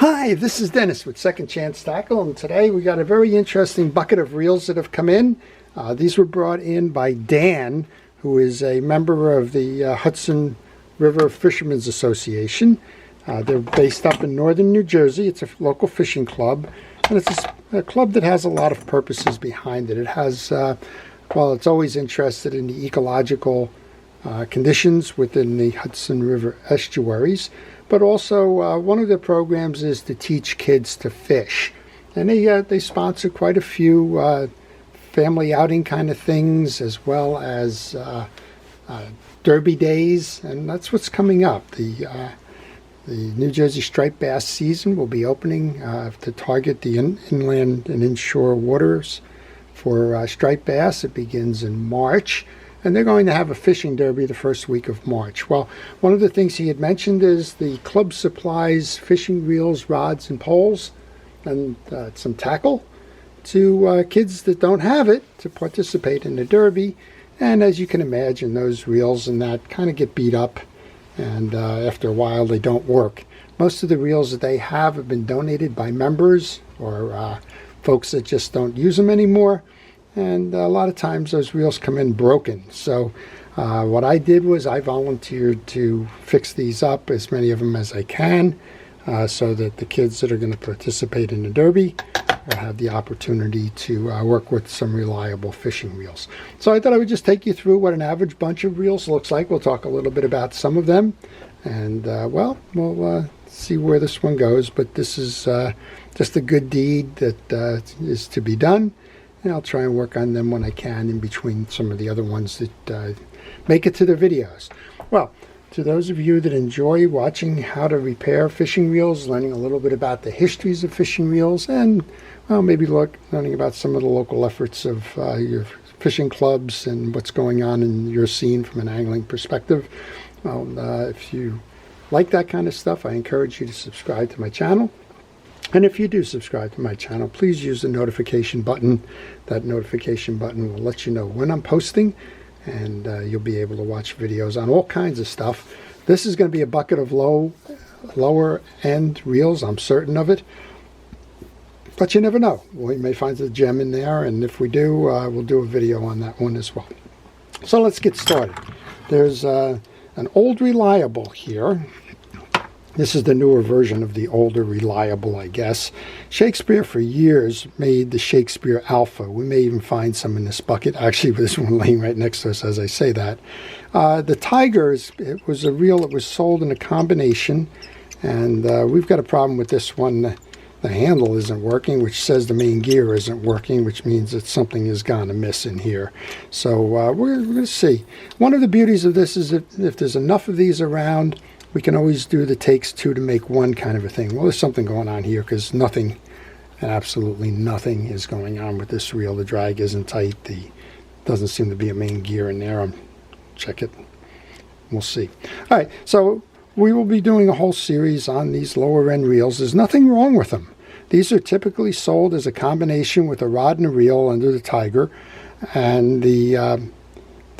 Hi, this is Dennis with Second Chance Tackle, and today we got a very interesting bucket of reels that have come in. These were brought in by Dan, who is a member of the Hudson River Fishermen's Association. They're based up in northern New Jersey. It's a local fishing club, and it's a club that has a lot of purposes behind it. It has, well, it's always interested in the ecological conditions within the Hudson River estuaries, but also one of their programs is to teach kids to fish. And they sponsor quite a few family outing kind of things, as well as derby days, and that's what's coming up. The New Jersey striped bass season will be opening to target the inland and inshore waters for striped bass. It begins in March, and they're going to have a fishing derby the first week of March. Well, one of the things he had mentioned is the club supplies fishing reels, rods, and poles, and some tackle to kids that don't have it to participate in the derby. And as you can imagine, those reels and that kind of get beat up, and after a while they don't work. Most of the reels that they have been donated by members or folks that just don't use them anymore. And a lot of times those reels come in broken. So what I did was I volunteered to fix these up, as many of them as I can, so that the kids that are going to participate in the derby will have the opportunity to work with some reliable fishing reels. So I thought I would just take you through what an average bunch of reels looks like. We'll talk a little bit about some of them, and well, we'll see where this one goes. But this is just a good deed that is to be done. And I'll try and work on them when I can in between some of the other ones that make it to the videos. Well, to those of you that enjoy watching how to repair fishing reels, learning a little bit about the histories of fishing reels, and well, maybe learning about some of the local efforts of your fishing clubs and what's going on in your scene from an angling perspective. Well, if you like that kind of stuff, I encourage you to subscribe to my channel. And if you do subscribe to my channel, please use the notification button. That notification button will let you know when I'm posting, and you'll be able to watch videos on all kinds of stuff. This is going to be a bucket of lower end reels, I'm certain of it. But you never know. We may find a gem in there, and if we do, we'll do a video on that one as well. So let's get started. There's an old Reliable here. This is the newer version of the older Reliable, I guess. Shakespeare for years made the Shakespeare Alpha. We may even find some in this bucket. Actually, this one laying right next to us as I say that. The Tiger, it was a reel that was sold in a combination, and we've got a problem with this one. The handle isn't working, which says the main gear isn't working, which means that something has gone amiss in here. So we're going to see. One of the beauties of this is if there's enough of these around, we can always do the takes two to make one kind of a thing. Well, there's something going on here because nothing, absolutely nothing is going on with this reel. The drag isn't tight. Doesn't seem to be a main gear in there. Check it. We'll see. All right, so we will be doing a whole series on these lower end reels. There's nothing wrong with them. These are typically sold as a combination with a rod and a reel under the Tiger. And the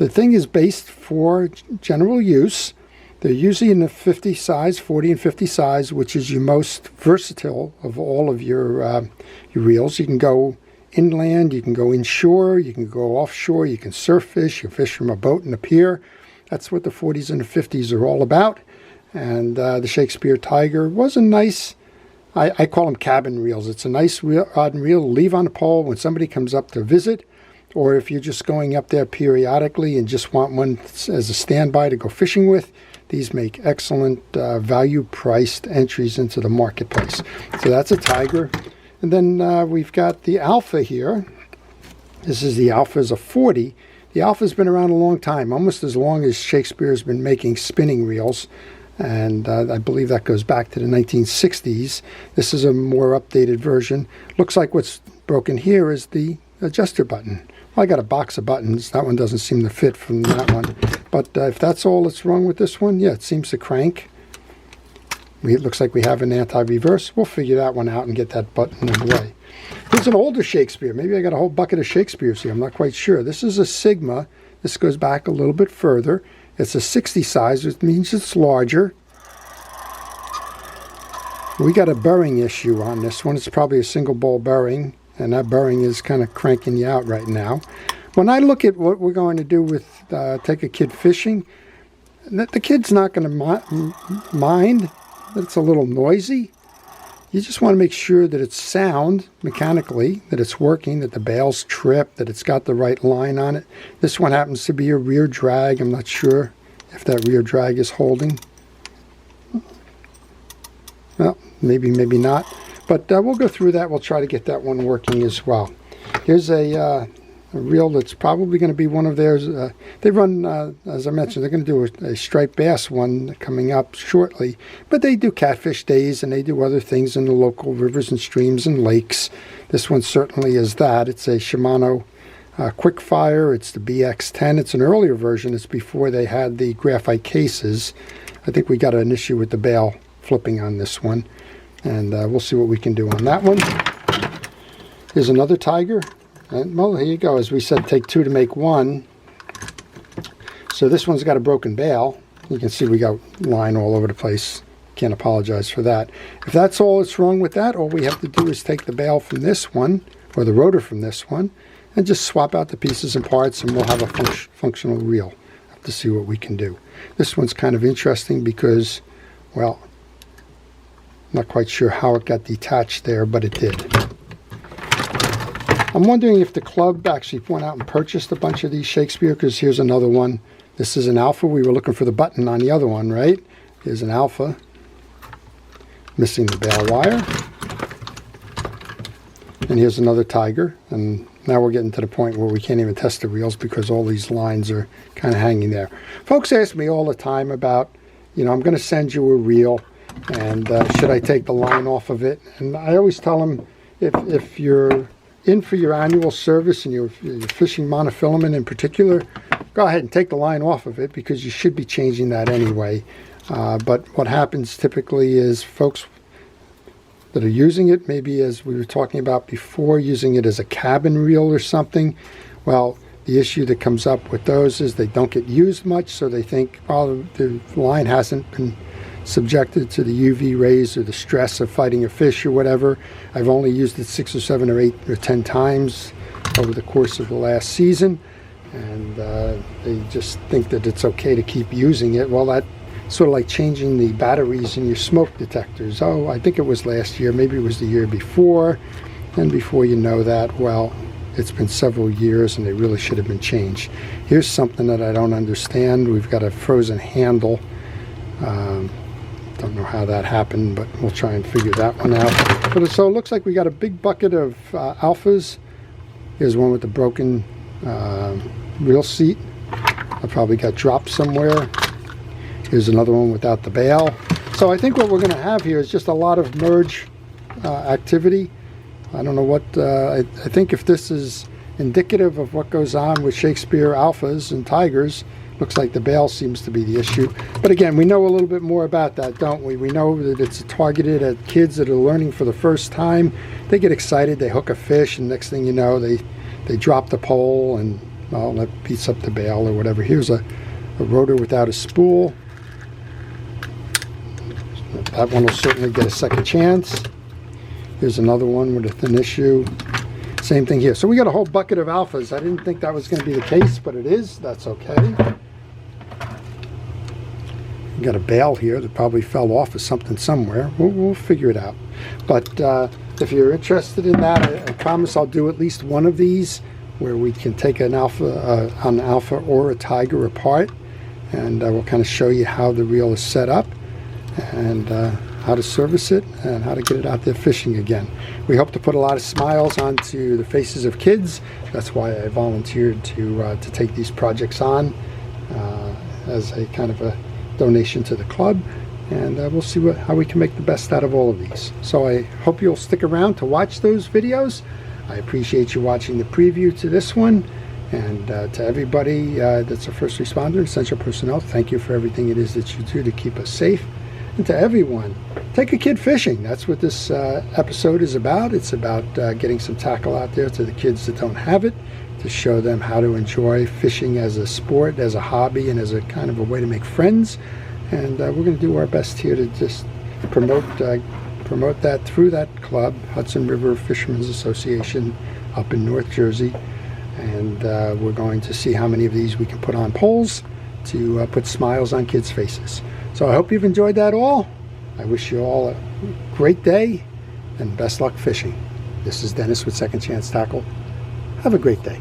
thing is based for general use. They're usually in the 50 size, 40 and 50 size, which is your most versatile of all of your reels. You can go inland, you can go inshore, you can go offshore, you can surf fish, you can fish from a boat and a pier. That's what the 40s and the 50s are all about. And the Shakespeare Tiger was a nice, I call them cabin reels. It's a nice rod and reel to leave on a pole when somebody comes up to visit, or if you're just going up there periodically and just want one as a standby to go fishing with. These make excellent value-priced entries into the marketplace. So that's a Tiger. And then we've got the Alpha here. This is the Alpha, is a 40. The Alpha's been around a long time, almost as long as Shakespeare's been making spinning reels. And I believe that goes back to the 1960s. This is a more updated version. Looks like what's broken here is the adjuster button. Well, I got a box of buttons. That one doesn't seem to fit from that one. But if that's all that's wrong with this one, yeah, it seems to crank. It looks like we have an anti-reverse. We'll figure that one out and get that button in the way. Here's an older Shakespeare. Maybe I got a whole bucket of Shakespeares here. I'm not quite sure. This is a Sigma. This goes back a little bit further. It's a 60 size, which means it's larger. We got a bearing issue on this one. It's probably a single ball bearing, and that bearing is kind of cranking you out right now. When I look at what we're going to do with take a kid fishing, the kid's not going to mind that it's a little noisy. You just want to make sure that it's sound mechanically, that it's working, that the bail's tripped, that it's got the right line on it. This one happens to be a rear drag. I'm not sure if that rear drag is holding. Well, maybe not. But we'll go through that. We'll try to get that one working as well. Here's a reel that's probably going to be one of theirs. They run, as I mentioned, they're going to do a striped bass one coming up shortly. But they do catfish days, and they do other things in the local rivers and streams and lakes. This one certainly is that. It's a Shimano Quickfire. It's the BX10. It's an earlier version. It's before they had the graphite cases. I think we got an issue with the bail flipping on this one. And we'll see what we can do on that one. Here's another Tiger. And, well, here you go. As we said, take two to make one. So this one's got a broken bail. You can see we got line all over the place. Can't apologize for that. If that's all that's wrong with that, all we have to do is take the bail from this one, or the rotor from this one, and just swap out the pieces and parts, and we'll have a functional reel. Have to see what we can do. This one's kind of interesting because, well, not quite sure how it got detached there, but it did. I'm wondering if the club actually went out and purchased a bunch of these Shakespeare, because here's another one. This is an Alpha. We were looking for the button on the other one, right? Here's an Alpha. Missing the bail wire. And here's another Tiger. And now we're getting to the point where we can't even test the reels because all these lines are kind of hanging there. Folks ask me all the time about, you know, I'm going to send you a reel, and should I take the line off of it? And I always tell them, if you're in for your annual service and you're fishing monofilament in particular, go ahead and take the line off of it, because you should be changing that anyway. But what happens typically is folks that are using it, maybe as we were talking about before, using it as a cabin reel or something, well, the issue that comes up with those is they don't get used much, so they think, well, the line hasn't been subjected to the UV rays or the stress of fighting a fish or whatever. I've only used it 6 or 7 or 8 or 10 times over the course of the last season, and they just think that it's okay to keep using it. Well, that sort of like changing the batteries in your smoke detectors. Oh, I think it was last year, maybe it was the year before, and before you know that, well, it's been several years and they really should have been changed. Here's something that I don't understand. We've got a frozen handle. Don't know how that happened, but we'll try and figure that one out. But so it looks like we got a big bucket of Alphas. Here's one with the broken reel seat. I probably got dropped somewhere. Here's another one without the bail. So I think what we're going to have here is just a lot of merge activity. I don't know what, I think if this is indicative of what goes on with Shakespeare Alphas and Tigers, looks like the bail seems to be the issue. But again, we know a little bit more about that, don't we? We know that it's targeted at kids that are learning for the first time. They get excited, they hook a fish, and next thing you know, they drop the pole, and, well, that beats up the bail or whatever. Here's a rotor without a spool. That one will certainly get a second chance. Here's another one with an issue. Same thing here. So we got a whole bucket of Alphas. I didn't think that was going to be the case, but it is. That's okay. We got a bail here that probably fell off of something somewhere. We'll figure it out. But if you're interested in that, I promise I'll do at least one of these where we can take an Alpha or a Tiger apart, and we'll kind of show you how the reel is set up, and how to service it, and how to get it out there fishing again. We hope to put a lot of smiles onto the faces of kids. That's why I volunteered to take these projects on as a kind of a donation to the club, and we'll see how we can make the best out of all of these. So I hope you'll stick around to watch those videos. I appreciate you watching the preview to this one, and to everybody that's a first responder, essential personnel, thank you for everything it is that you do to keep us safe. And to everyone, take a kid fishing. That's what this episode is about. It's about getting some tackle out there to the kids that don't have it, to show them how to enjoy fishing as a sport, as a hobby, and as a kind of a way to make friends. And we're going to do our best here to just promote promote that through that club, Hudson River Fishermen's Association up in North Jersey. And we're going to see how many of these we can put on poles to put smiles on kids' faces. So I hope you've enjoyed that all. I wish you all a great day and best luck fishing. This is Dennis with Second Chance Tackle. Have a great day.